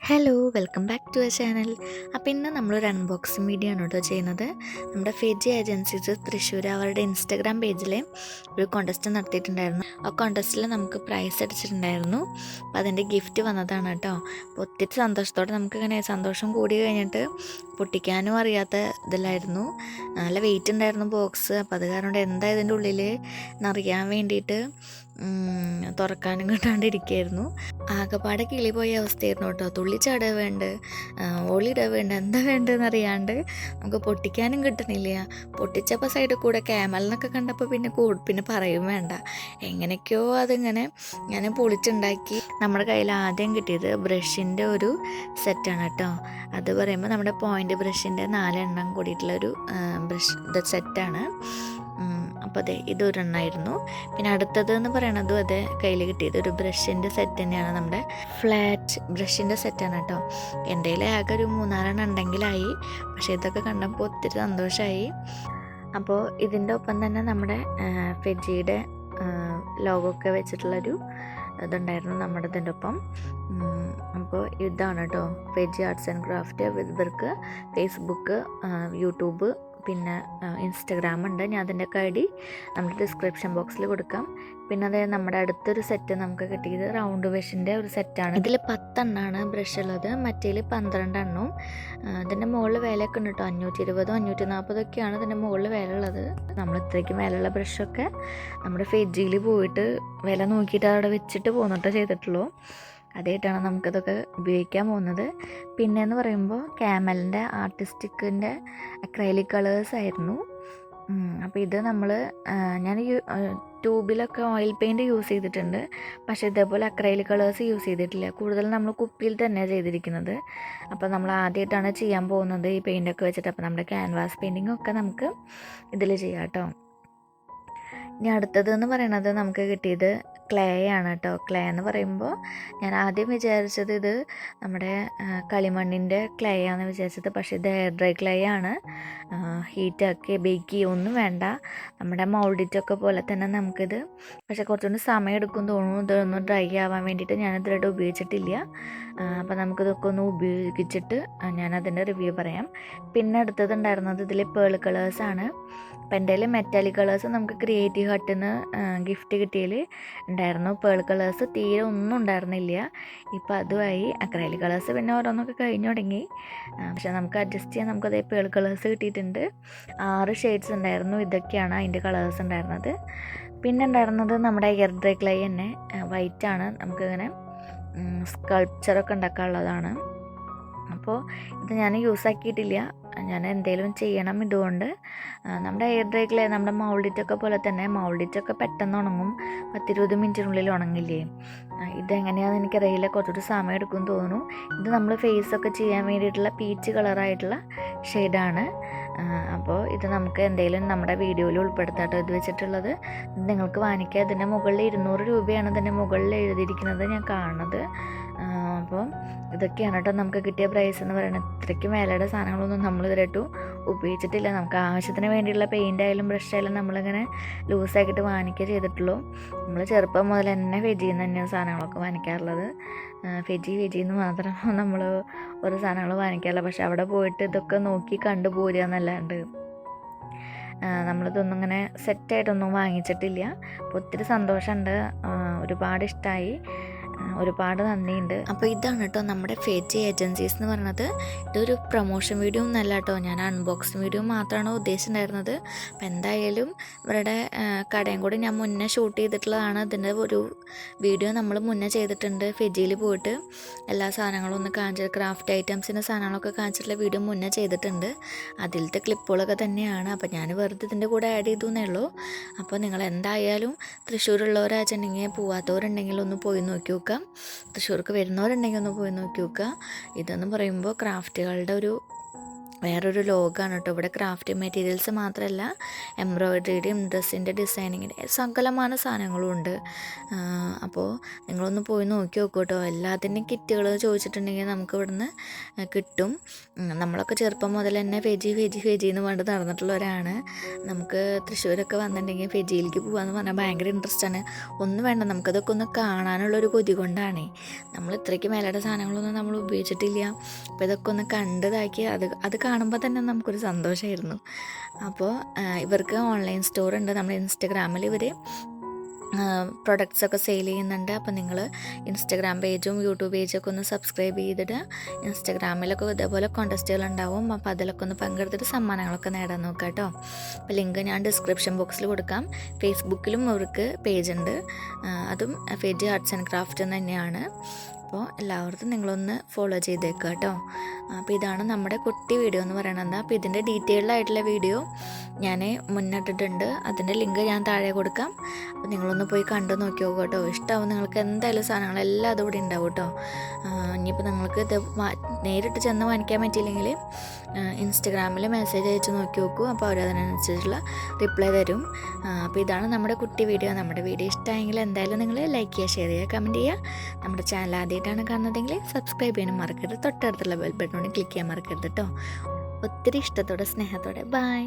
Hello welcome back to a channel. അപ്പോൾ ഇന്ന് നമ്മളൊരു അൺബോക്സിങ് വീഡിയോ ആണ് കേട്ടോ ചെയ്യുന്നത്. നമ്മുടെ ഫെജി ഏജൻസീസ് തൃശ്ശൂർ അവരുടെ ഇൻസ്റ്റാഗ്രാം പേജിൽ ഒരു കോൺടെസ്റ്റ് നടത്തിയിട്ടുണ്ടായിരുന്നു. ആ കോൺടെസ്റ്റിൽ നമുക്ക് പ്രൈസ് അടിച്ചിട്ടുണ്ടായിരുന്നു. അപ്പോൾ അതിൻ്റെ ഗിഫ്റ്റ് വന്നതാണ് കേട്ടോ. അപ്പോൾ ഒത്തിരി സന്തോഷത്തോടെ നമുക്കിങ്ങനെ സന്തോഷം കൂടി കഴിഞ്ഞിട്ട് പൊട്ടിക്കാനും അറിയാത്ത ഇതിലായിരുന്നു. നല്ല വെയിറ്റ് ഉണ്ടായിരുന്നു ബോക്സ്. അപ്പോൾ അത് കാരണം എന്താ ഇതിൻ്റെ ഉള്ളിൽ എന്നറിയാൻ വേണ്ടിയിട്ട് തുറക്കാനും കിട്ടാണ്ടിരിക്കുകയായിരുന്നു. ആകെപ്പാടെ കിളി പോയ അവസ്ഥയായിരുന്നു കേട്ടോ. തുള്ളിച്ചാടുക വേണ്ട, ഓളിയിടുക വേണ്ട, എന്താ വേണ്ടതെന്ന് അറിയാണ്ട് നമുക്ക് പൊട്ടിക്കാനും കിട്ടണില്ല. പൊട്ടിച്ചപ്പോൾ സൈഡിൽ കൂടെ ക്യാമലിനൊക്കെ കണ്ടപ്പോൾ പിന്നെ പറയും വേണ്ട, എങ്ങനെയൊക്കെയോ അതിങ്ങനെ ഞാൻ പൊളിച്ചുണ്ടാക്കി. നമ്മുടെ കയ്യിൽ ആദ്യം കിട്ടിയത് ബ്രഷിൻ്റെ ഒരു സെറ്റാണ് കേട്ടോ. അത് പറയുമ്പോൾ നമ്മുടെ പോയിൻ്റ് ബ്രഷിൻ്റെ 4 എണ്ണം കൂടിയിട്ടുള്ളൊരു ബ്രഷ് സെറ്റാണ്. അപ്പോൾ അതെ, ഇതൊരെണ്ണമായിരുന്നു. പിന്നെ അടുത്തത് എന്ന് പറയണതും അതെ, കയ്യിൽ കിട്ടിയത് ഒരു ബ്രഷിൻ്റെ സെറ്റ് തന്നെയാണ്. നമ്മുടെ ഫ്ലാറ്റ് ബ്രഷിൻ്റെ സെറ്റാണ് കേട്ടോ. എൻ്റെ കയ്യിൽ ആകെ ഒരു 3-4 എണ്ണം ഉണ്ടെങ്കിലായി. പക്ഷേ ഇതൊക്കെ കണ്ടപ്പോൾ ഒത്തിരി സന്തോഷമായി. അപ്പോൾ ഇതിൻ്റെ ഒപ്പം തന്നെ നമ്മുടെ ഫെജിയുടെ ലോഗോ ഒക്കെ വെച്ചിട്ടുള്ളൊരു ഇതുണ്ടായിരുന്നു നമ്മുടെ ഇതിൻ്റെ ഒപ്പം. അപ്പോൾ ഇതാണ് കേട്ടോ ഫെജി ആർട്സ് ആൻഡ് ക്രാഫ്റ്റ്. ഇവർക്ക് ഫേസ്ബുക്ക്, യൂട്യൂബ്, പിന്നെ ഇൻസ്റ്റഗ്രാം ഉണ്ട്. ഞാൻ അതിൻ്റെ ഐ ഡി നമ്മുടെ ഡിസ്ക്രിപ്ഷൻ ബോക്സിൽ കൊടുക്കാം. പിന്നെ അത് നമ്മുടെ അടുത്തൊരു സെറ്റ് നമുക്ക് കിട്ടിയത് റൗണ്ട് ബ്രഷിൻ്റെ ഒരു സെറ്റാണ്. ഇതിൽ 10 എണ്ണമാണ് ബ്രഷ് ഉള്ളത്, മറ്റേൽ 12 എണ്ണവും. ഇതിൻ്റെ മുകളിൽ വിലയൊക്കെ ഉണ്ട് കേട്ടോ. 520-540 ഒക്കെയാണ് ഇതിൻ്റെ മുകളിൽ വില ഉള്ളത്. നമ്മൾ ഇത്രയ്ക്ക് വിലയുള്ള ബ്രഷൊക്കെ നമ്മുടെ ഫെജിയിൽ പോയിട്ട് വില നോക്കിയിട്ട് അവിടെ വെച്ചിട്ട് പോന്നിട്ടോ ചെയ്തിട്ടുള്ളൂ. അതായിട്ടാണ് നമുക്കിതൊക്കെ ഉപയോഗിക്കാൻ പോകുന്നത്. പിന്നെയെന്ന് പറയുമ്പോൾ ക്യാമലിൻ്റെ ആർട്ടിസ്റ്റിക്കിൻ്റെ അക്രൈലിക് കളേഴ്സ് ആയിരുന്നു. അപ്പോൾ ഇത് ഞാൻ ട്യൂബിലൊക്കെ ഓയിൽ പെയിൻറ്റ് യൂസ് ചെയ്തിട്ടുണ്ട്. പക്ഷേ ഇതേപോലെ അക്രൈലിക് കളേഴ്സ് യൂസ് ചെയ്തിട്ടില്ല. കൂടുതൽ നമ്മൾ കുപ്പിയിൽ തന്നെയാണ് ചെയ്തിരിക്കുന്നത്. അപ്പോൾ നമ്മൾ ആദ്യമായിട്ടാണ് ചെയ്യാൻ പോകുന്നത് ഈ പെയിൻ്റൊക്കെ വെച്ചിട്ട്. അപ്പോൾ നമ്മുടെ ക്യാൻവാസ് പെയിൻറ്റിങ്ങൊക്കെ നമുക്ക് ഇതിൽ ചെയ്യാം കേട്ടോ. ഇനി അടുത്തതെന്ന് പറയണത് നമുക്ക് കിട്ടിയത് ക്ലേ ആണ് കേട്ടോ. ക്ലേ എന്ന് പറയുമ്പോൾ ഞാൻ ആദ്യം വിചാരിച്ചത് ഇത് നമ്മുടെ കളിമണ്ണിൻ്റെ ക്ലേ ആണെന്ന് വിചാരിച്ചത്. പക്ഷേ ഇത് എയർ ഡ്രൈ ക്ലേ ആണ്. ഹീറ്റാക്കി ബേക്ക് ചെയ്യുകയൊന്നും വേണ്ട. നമ്മുടെ മൗൾഡിറ്റൊക്കെ പോലെ തന്നെ നമുക്കിത്, പക്ഷേ കുറച്ചുകൂടി സമയം എടുക്കും തോന്നുന്നു ഇതൊന്ന് ഡ്രൈ ആവാൻ വേണ്ടിയിട്ട്. ഞാനിതുവരെ ഉപയോഗിച്ചിട്ടില്ല. അപ്പോൾ നമുക്കിതൊക്കെ ഒന്ന് ഉപയോഗിച്ചിട്ട് ഞാനതിൻ്റെ റിവ്യൂ പറയാം. പിന്നെ അടുത്തതുണ്ടായിരുന്നത് ഇതിൽ പേൾ കളേഴ്സാണ്. അപ്പം എൻ്റെ കയ്യിൽ മെറ്റാലിക് കളേഴ്സ് നമുക്ക് ക്രിയേറ്റീവ് ഹട്ടിൽ നിന്ന് ഗിഫ്റ്റ് കിട്ടിയതിൽ ഉണ്ടായിരുന്നു. പേൾ കളേഴ്സ് തീരെ ഒന്നും ഉണ്ടായിരുന്നില്ല. ഇപ്പോൾ അതുമായി അക്രൈലിക് കളേഴ്സ് പിന്നെ ഓരോന്നൊക്കെ കഴിഞ്ഞു തുടങ്ങി. പക്ഷേ നമുക്ക് അഡ്ജസ്റ്റ് ചെയ്യാൻ നമുക്കതേ പേൾ കളേഴ്സ് കിട്ടിയിട്ടുണ്ട്. 6 ഷെയ്ഡ്സ് ഉണ്ടായിരുന്നു. ഇതൊക്കെയാണ് അതിൻ്റെ കളേഴ്സ് ഉണ്ടായിരുന്നത്. പിന്നെ ഉണ്ടായിരുന്നത് നമ്മുടെ എയർ ഡ്രൈ ക്ലേ തന്നെ, വൈറ്റാണ്. നമുക്കിങ്ങനെ സ്കൾപ്ചറൊക്കെ ഉണ്ടാക്കാനുള്ളതാണ്. അപ്പോൾ ഇത് ഞാൻ യൂസാക്കിയിട്ടില്ല. ഞാൻ എന്തെങ്കിലും ചെയ്യണം ഇതുകൊണ്ട്. നമ്മുടെ എയർ ഡ്രൈ ക്ലേ നമ്മുടെ മൗൾഡിറ്റൊക്കെ പോലെ തന്നെ, മൗൾഡിറ്റൊക്കെ പെട്ടെന്ന് ഉണങ്ങും. 10-20 മിനിറ്റിനുള്ളിൽ ഉണങ്ങില്ലേ. ഇതെങ്ങനെയാണെന്ന് എനിക്കറിയില്ല, കുറച്ചുകൂടി സമയം എടുക്കും തോന്നുന്നു. ഇത് നമ്മൾ ഫേസൊക്കെ ചെയ്യാൻ വേണ്ടിയിട്ടുള്ള പീച്ച് കളറായിട്ടുള്ള ഷെയ്ഡാണ്. അപ്പോൾ ഇത് നമുക്ക് എന്തെങ്കിലും നമ്മുടെ വീഡിയോയിൽ ഉൾപ്പെടുത്താട്ടോ ഇത് വെച്ചിട്ടുള്ളത്. നിങ്ങൾക്ക് വാങ്ങിക്കുക. ഇതിൻ്റെ മുകളിൽ 200 രൂപയാണ് ഇതിൻ്റെ മുകളിൽ എഴുതിയിരിക്കുന്നത് ഞാൻ കാണുന്നത്. അപ്പോൾ ഇതൊക്കെയാണ് കേട്ടോ നമുക്ക് കിട്ടിയ പ്രൈസ് എന്ന് പറയുന്നത്. ഇത്രയ്ക്ക് വിലയുടെ സാധനങ്ങളൊന്നും നമ്മളിതുവരെയായിട്ടും ഉപയോഗിച്ചിട്ടില്ല. നമുക്ക് ആവശ്യത്തിന് വേണ്ടിയുള്ള പെയിൻ്റ് ആയാലും ബ്രഷ് ആയാലും നമ്മളിങ്ങനെ ലൂസാക്കിയിട്ട് വാങ്ങിക്കുക ചെയ്തിട്ടുള്ളൂ. നമ്മൾ ചെറുപ്പം മുതൽ തന്നെ ഫെജിയിൽ നിന്ന് തന്നെയാണ് സാധനങ്ങളൊക്കെ വാങ്ങിക്കാറുള്ളത്. ഫെജിന്ന് മാത്രം നമ്മൾ ഓരോ സാധനങ്ങൾ വാങ്ങിക്കാറില്ല. പക്ഷെ അവിടെ പോയിട്ട് ഇതൊക്കെ നോക്കി കണ്ടു പോരുക എന്നല്ലാണ്ട് നമ്മളിതൊന്നും ഇങ്ങനെ സെറ്റായിട്ടൊന്നും വാങ്ങിച്ചിട്ടില്ല. അപ്പോൾ ഒത്തിരി സന്തോഷമുണ്ട്, ഒരുപാട് ഇഷ്ടമായി, ഒരുപാട് നന്ദിയുണ്ട്. അപ്പോൾ ഇതാണ് കേട്ടോ നമ്മുടെ ഫെജി ഏജൻസീസ് എന്ന് പറയുന്നത്. ഇതൊരു പ്രൊമോഷൻ വീഡിയോ ഒന്നല്ല കേട്ടോ, ഞാൻ അൺബോക്സിങ് വീഡിയോ മാത്രമാണ് ഉദ്ദേശിച്ചിട്ടുണ്ടായിരുന്നത്. അപ്പോൾ എന്തായാലും ഇവരുടെ കടയും കൂടി ഞാൻ മുന്നേ ഷൂട്ട് ചെയ്തിട്ടുള്ളതാണ്. ഇതിൻ്റെ ഒരു വീഡിയോ നമ്മൾ മുന്നേ ചെയ്തിട്ടുണ്ട്. ഫെജിയിൽ പോയിട്ട് എല്ലാ സാധനങ്ങളും ഒന്ന് കാണിച്ചിട്ട്, ക്രാഫ്റ്റ് ഐറ്റംസിൻ്റെ സാധനങ്ങളൊക്കെ കാണിച്ചിട്ടുള്ള വീഡിയോ മുന്നേ ചെയ്തിട്ടുണ്ട്. അതിലത്തെ ക്ലിപ്പുകളൊക്കെ തന്നെയാണ്. അപ്പോൾ ഞാൻ വെറുതെ ഇതിൻ്റെ കൂടെ ആഡ് ചെയ്തു എന്നേ ഉള്ളൂ. അപ്പോൾ നിങ്ങൾ എന്തായാലും തൃശ്ശൂരുള്ളവരാണെന്നുണ്ടെങ്കിൽ, പോവാത്തവരുണ്ടെങ്കിൽ ഒന്ന് പോയി നോക്കി നോക്കുക. തൃശ്ശൂർക്ക് വരുന്നവരുണ്ടെങ്കിൽ ഒന്ന് പോയി നോക്കി നോക്കുക. ഇതെന്ന് പറയുമ്പോൾ ക്രാഫ്റ്റുകളുടെ ഒരു വേറൊരു ലോകമാണ് കേട്ടോ. ഇവിടെ ക്രാഫ്റ്റ് മെറ്റീരിയൽസ് മാത്രമല്ല, എംബ്രോയ്ഡറിയുടെയും ഡ്രസ്സിൻ്റെ ഡിസൈനിങ്ങിൻ്റെ സകലമായ സാധനങ്ങളും ഉണ്ട്. അപ്പോൾ നിങ്ങളൊന്ന് പോയി നോക്കി നോക്കൂ കേട്ടോ. എല്ലാത്തിൻ്റെയും കിറ്റുകൾ ചോദിച്ചിട്ടുണ്ടെങ്കിൽ നമുക്ക് ഇവിടുന്ന് കിട്ടും. നമ്മളൊക്കെ ചെറുപ്പം മുതൽ തന്നെ ഫെജി ഫെജി ഫെജി എന്ന് പറഞ്ഞിട്ട് നടന്നിട്ടുള്ളവരാണ്. നമുക്ക് തൃശ്ശൂരൊക്കെ വന്നിട്ടുണ്ടെങ്കിൽ ഫെജിയിലേക്ക് പോകാമെന്ന് പറഞ്ഞാൽ ഭയങ്കര ഇൻട്രസ്റ്റാണ്. ഒന്നും വേണ്ട, നമുക്കതൊക്കെ ഒന്ന് കാണാനുള്ളൊരു കൊതി കൊണ്ടാണേ. നമ്മൾ ഇത്രയ്ക്ക് വിലയുടെ സാധനങ്ങളൊന്നും നമ്മൾ ഉപയോഗിച്ചിട്ടില്ല. അപ്പോൾ ഇതൊക്കെ ഒന്ന് കണ്ടതാക്കി അത് കാണുമ്പോൾ തന്നെ നമുക്കൊരു സന്തോഷമായിരുന്നു. അപ്പോൾ ഇവർക്ക് ഓൺലൈൻ സ്റ്റോർ ഉണ്ട്. നമ്മുടെ ഇൻസ്റ്റഗ്രാമിൽ ഇവർ പ്രൊഡക്ട്സൊക്കെ സെയിൽ ചെയ്യുന്നുണ്ട്. അപ്പോൾ നിങ്ങൾ ഇൻസ്റ്റഗ്രാം പേജും യൂട്യൂബ് പേജൊക്കെ ഒന്ന് സബ്സ്ക്രൈബ് ചെയ്തിട്ട് ഇൻസ്റ്റഗ്രാമിലൊക്കെ ഇതേപോലെ കോൺടെസ്റ്റുകൾ ഉണ്ടാവും. അപ്പോൾ അതിലൊക്കെ ഒന്ന് പങ്കെടുത്തിട്ട് സമ്മാനങ്ങളൊക്കെ നേടാൻ നോക്കാം കേട്ടോ. അപ്പോൾ ലിങ്ക് ഞാൻ ഡിസ്ക്രിപ്ഷൻ ബോക്സിൽ കൊടുക്കാം. ഫേസ്ബുക്കിലും അവർക്ക് പേജുണ്ട്, അതും ഫെജി ആർട്സ് ആൻഡ് ക്രാഫ്റ്റ് തന്നെയാണ്. അപ്പോൾ എല്ലാവർക്കും നിങ്ങളൊന്ന് ഫോളോ ചെയ്തേക്കുക കേട്ടോ. അപ്പോൾ ഇതാണ് നമ്മുടെ കുട്ടി വീഡിയോ എന്ന് പറയുന്നത്. അപ്പോൾ ഇതിൻ്റെ ഡീറ്റെയിൽഡ് ആയിട്ടുള്ള വീഡിയോ ഞാൻ മുന്നിട്ടിട്ടുണ്ട്. അതിൻ്റെ ലിങ്ക് ഞാൻ താഴെ കൊടുക്കാം. അപ്പോൾ നിങ്ങളൊന്ന് പോയി കണ്ടു നോക്കി നോക്കുക കേട്ടോ. ഇഷ്ടമാവും നിങ്ങൾക്ക്. എന്തായാലും സാധനങ്ങളെല്ലാം അതുകൂടി ഉണ്ടാവും കേട്ടോ. ഇനിയിപ്പോൾ നിങ്ങൾക്ക് ഇത് നേരിട്ട് ചെന്ന് വാങ്ങിക്കാൻ പറ്റിയില്ലെങ്കിൽ ഇൻസ്റ്റഗ്രാമിൽ മെസ്സേജ് അയച്ച് നോക്കി നോക്കൂ. അപ്പോൾ അവരതിനനുസരിച്ചുള്ള റിപ്ലൈ തരും. അപ്പോൾ ഇതാണ് നമ്മുടെ കുട്ടി വീഡിയോ. നമ്മുടെ വീഡിയോ ഇഷ്ടമായെങ്കിൽ എന്തായാലും നിങ്ങൾ ലൈക്ക് ചെയ്യുക, ഷെയർ ചെയ്യുക, കമൻറ്റ് ചെയ്യുക. നമ്മുടെ ചാനൽ ആദ്യമായിട്ടാണ് കാണുന്നതെങ്കിൽ സബ്സ്ക്രൈബ് ചെയ്യാനും മറക്കരുത്. തൊട്ടടുത്തുള്ള ബെൽ ബട്ടൺ ക്ലിക്ക് ചെയ്യാൻ മറക്കരുത് കേട്ടോ. ഒത്തിരി ഇഷ്ടത്തോടെ സ്നേഹത്തോടെ ബൈ.